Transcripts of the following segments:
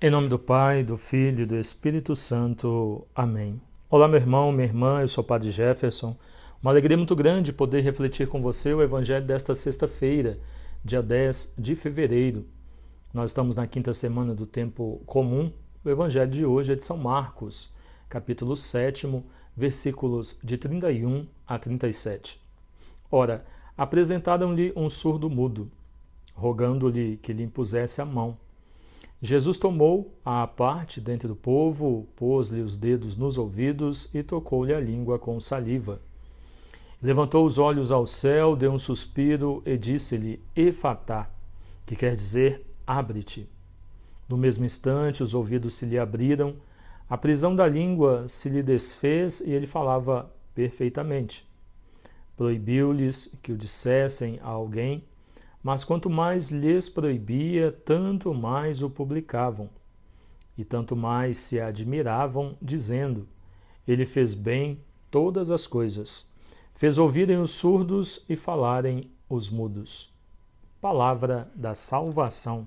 Em nome do Pai, do Filho e do Espírito Santo. Amém. Olá, meu irmão, minha irmã, eu sou o Padre Jefferson. Uma alegria muito grande poder refletir com você o Evangelho desta sexta-feira, dia 10 de fevereiro. Nós estamos na quinta semana do tempo comum. O Evangelho de hoje é de São Marcos, capítulo 7, versículos de 31 a 37. Ora, apresentaram-lhe um surdo mudo, rogando-lhe que lhe impusesse a mão. Jesus tomou à parte dentre do povo, pôs-lhe os dedos nos ouvidos e tocou-lhe a língua com saliva. Levantou os olhos ao céu, deu um suspiro e disse-lhe, Efatá, que quer dizer, abre-te. No mesmo instante, os ouvidos se lhe abriram, a prisão da língua se lhe desfez e ele falava perfeitamente. Proibiu-lhes que o dissessem a alguém, mas quanto mais lhes proibia, tanto mais o publicavam, e tanto mais se admiravam, dizendo, ele fez bem todas as coisas, fez ouvirem os surdos e falarem os mudos. Palavra da salvação,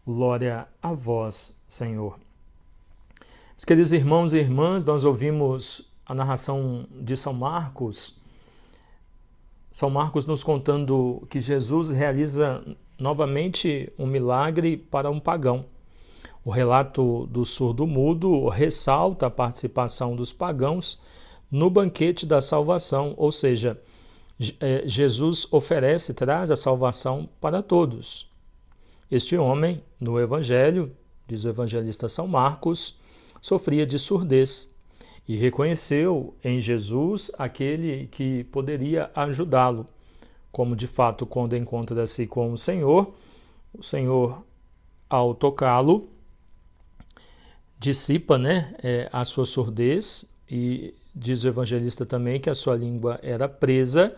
glória a vós, Senhor. Meus queridos irmãos e irmãs, nós ouvimos a narração de São Marcos nos contando que Jesus realiza novamente um milagre para um pagão. O relato do surdo-mudo ressalta a participação dos pagãos no banquete da salvação, ou seja, Jesus traz a salvação para todos. Este homem, no Evangelho, diz o evangelista São Marcos, sofria de surdez e reconheceu em Jesus aquele que poderia ajudá-lo. Como de fato, quando encontra-se com o Senhor, ao tocá-lo, dissipa a sua surdez, e diz o evangelista também que a sua língua era presa,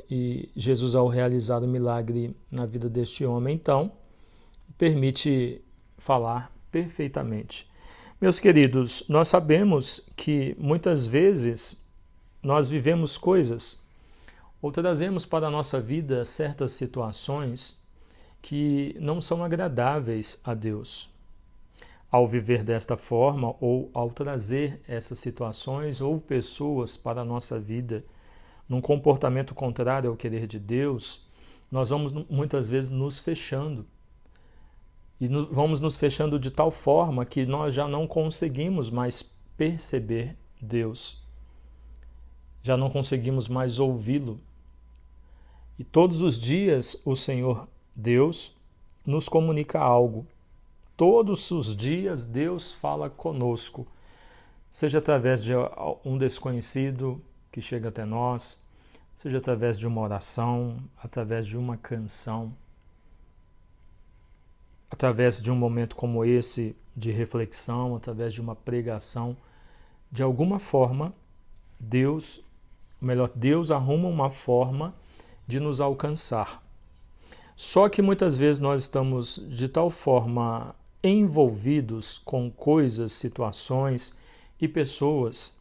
e Jesus, ao realizar o milagre na vida deste homem, então, permite falar perfeitamente. Meus queridos, nós sabemos que muitas vezes nós vivemos coisas ou trazemos para a nossa vida certas situações que não são agradáveis a Deus. Ao viver desta forma ou ao trazer essas situações ou pessoas para a nossa vida num comportamento contrário ao querer de Deus, nós vamos muitas vezes nos fechando. E vamos nos fechando de tal forma que nós já não conseguimos mais perceber Deus. Já não conseguimos mais ouvi-lo. E todos os dias o Senhor Deus nos comunica algo. Todos os dias Deus fala conosco. Seja através de um desconhecido que chega até nós, seja através de uma oração, através de uma canção, através de um momento como esse de reflexão, através de uma pregação, de alguma forma, Deus arruma uma forma de nos alcançar. Só que muitas vezes nós estamos de tal forma envolvidos com coisas, situações e pessoas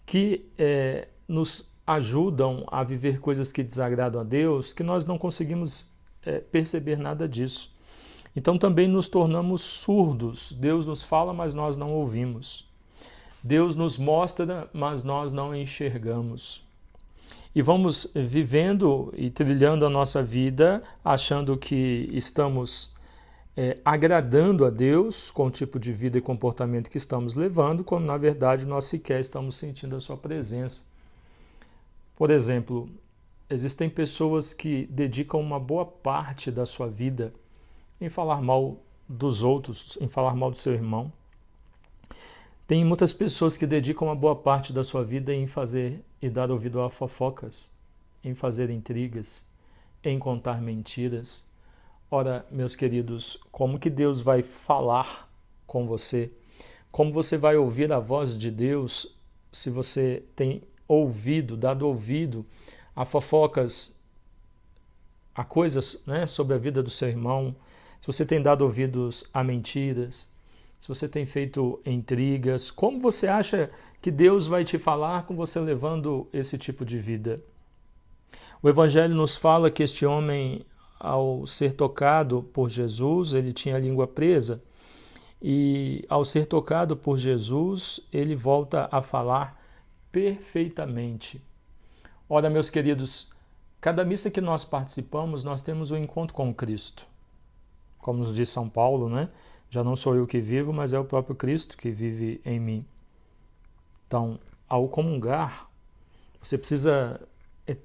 que nos ajudam a viver coisas que desagradam a Deus, que nós não conseguimos perceber nada disso. Então também nos tornamos surdos. Deus nos fala, mas nós não ouvimos. Deus nos mostra, mas nós não enxergamos. E vamos vivendo e trilhando a nossa vida, achando que estamos agradando a Deus com o tipo de vida e comportamento que estamos levando, quando na verdade nós sequer estamos sentindo a sua presença. Por exemplo, existem pessoas que dedicam uma boa parte da sua vida em falar mal dos outros, em falar mal do seu irmão. Tem muitas pessoas que dedicam uma boa parte da sua vida em fazer e dar ouvido a fofocas, em fazer intrigas, em contar mentiras. Ora, meus queridos, como que Deus vai falar com você? Como você vai ouvir a voz de Deus se você tem dado ouvido a fofocas, a coisas sobre a vida do seu irmão? Se você tem dado ouvidos a mentiras, se você tem feito intrigas, como você acha que Deus vai te falar com você levando esse tipo de vida? O Evangelho nos fala que este homem, ao ser tocado por Jesus, ele tinha a língua presa e ao ser tocado por Jesus, ele volta a falar perfeitamente. Ora, meus queridos, cada missa que nós participamos, nós temos um encontro com Cristo. Como nos diz São Paulo, né? Já não sou eu que vivo, mas é o próprio Cristo que vive em mim. Então, ao comungar, você precisa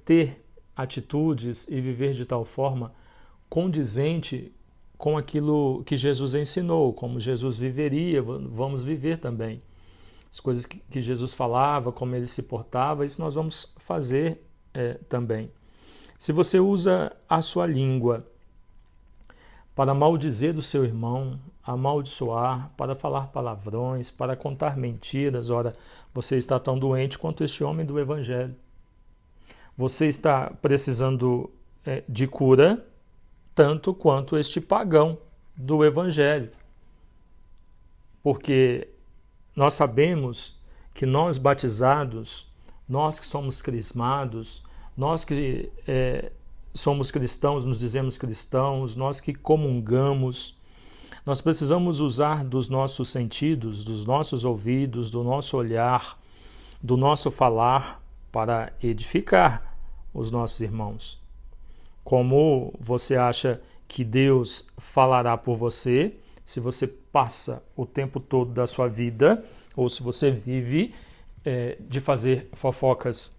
ter atitudes e viver de tal forma condizente com aquilo que Jesus ensinou, como Jesus viveria, vamos viver também. As coisas que Jesus falava, como ele se portava, isso nós vamos fazer também. Se você usa a sua língua para maldizer do seu irmão, amaldiçoar, para falar palavrões, para contar mentiras, ora, você está tão doente quanto este homem do Evangelho. Você está precisando de cura tanto quanto este pagão do Evangelho. Porque nós sabemos que nós batizados, nós que somos crismados, nós que somos cristãos, nos dizemos cristãos, nós que comungamos, nós precisamos usar dos nossos sentidos, dos nossos ouvidos, do nosso olhar, do nosso falar para edificar os nossos irmãos. Como você acha que Deus falará por você se você passa o tempo todo da sua vida, ou se você vive de fazer fofocas,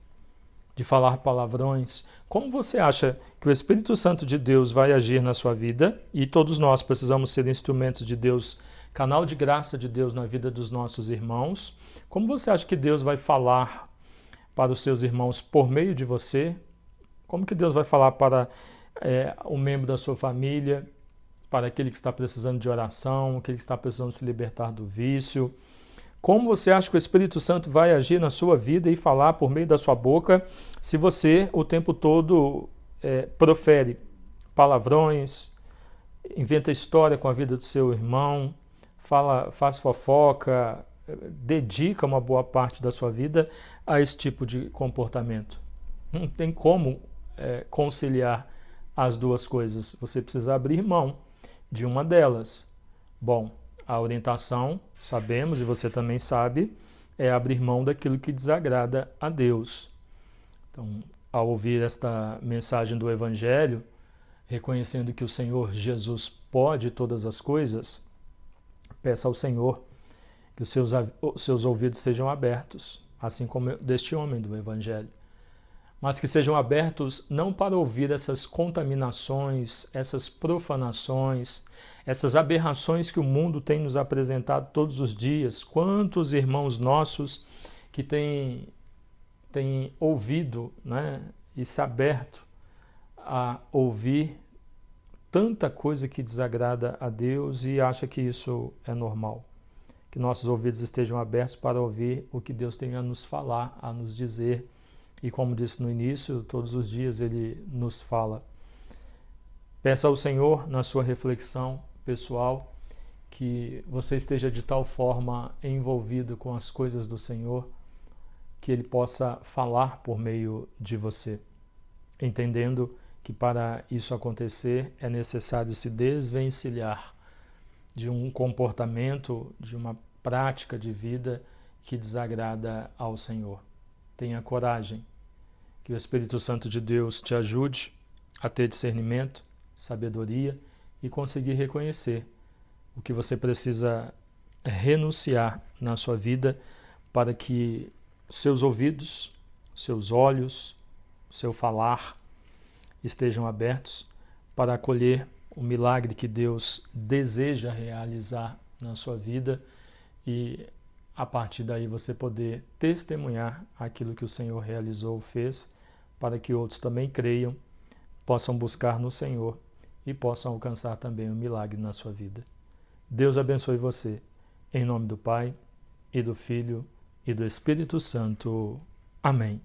de falar palavrões? Como você acha que o Espírito Santo de Deus vai agir na sua vida? E todos nós precisamos ser instrumentos de Deus, canal de graça de Deus na vida dos nossos irmãos. Como você acha que Deus vai falar para os seus irmãos por meio de você? Como que Deus vai falar para um membro da sua família, para aquele que está precisando de oração, aquele que está precisando se libertar do vício? Como você acha que o Espírito Santo vai agir na sua vida e falar por meio da sua boca se você o tempo todo profere palavrões, inventa história com a vida do seu irmão, faz fofoca, dedica uma boa parte da sua vida a esse tipo de comportamento? Não tem como conciliar as duas coisas. Você precisa abrir mão de uma delas. Bom, a orientação, sabemos, e você também sabe, é abrir mão daquilo que desagrada a Deus. Então, ao ouvir esta mensagem do Evangelho, reconhecendo que o Senhor Jesus pode todas as coisas, peça ao Senhor que os seus ouvidos sejam abertos, assim como deste homem do Evangelho. Mas que sejam abertos não para ouvir essas contaminações, essas profanações, essas aberrações que o mundo tem nos apresentado todos os dias. Quantos irmãos nossos que têm ouvido, né, e se aberto a ouvir tanta coisa que desagrada a Deus e acha que isso é normal. Que nossos ouvidos estejam abertos para ouvir o que Deus tem a nos falar, a nos dizer. E como disse no início, todos os dias Ele nos fala. Peça ao Senhor, na sua reflexão pessoal, que você esteja de tal forma envolvido com as coisas do Senhor, que Ele possa falar por meio de você, entendendo que para isso acontecer é necessário se desvencilhar de um comportamento, de uma prática de vida que desagrada ao Senhor. Tenha coragem, que o Espírito Santo de Deus te ajude a ter discernimento, sabedoria e conseguir reconhecer o que você precisa renunciar na sua vida para que seus ouvidos, seus olhos, seu falar estejam abertos para acolher o milagre que Deus deseja realizar na sua vida e a partir daí você poder testemunhar aquilo que o Senhor realizou, fez, para que outros também creiam, possam buscar no Senhor e possam alcançar também o milagre na sua vida. Deus abençoe você. Em nome do Pai, e do Filho, e do Espírito Santo. Amém.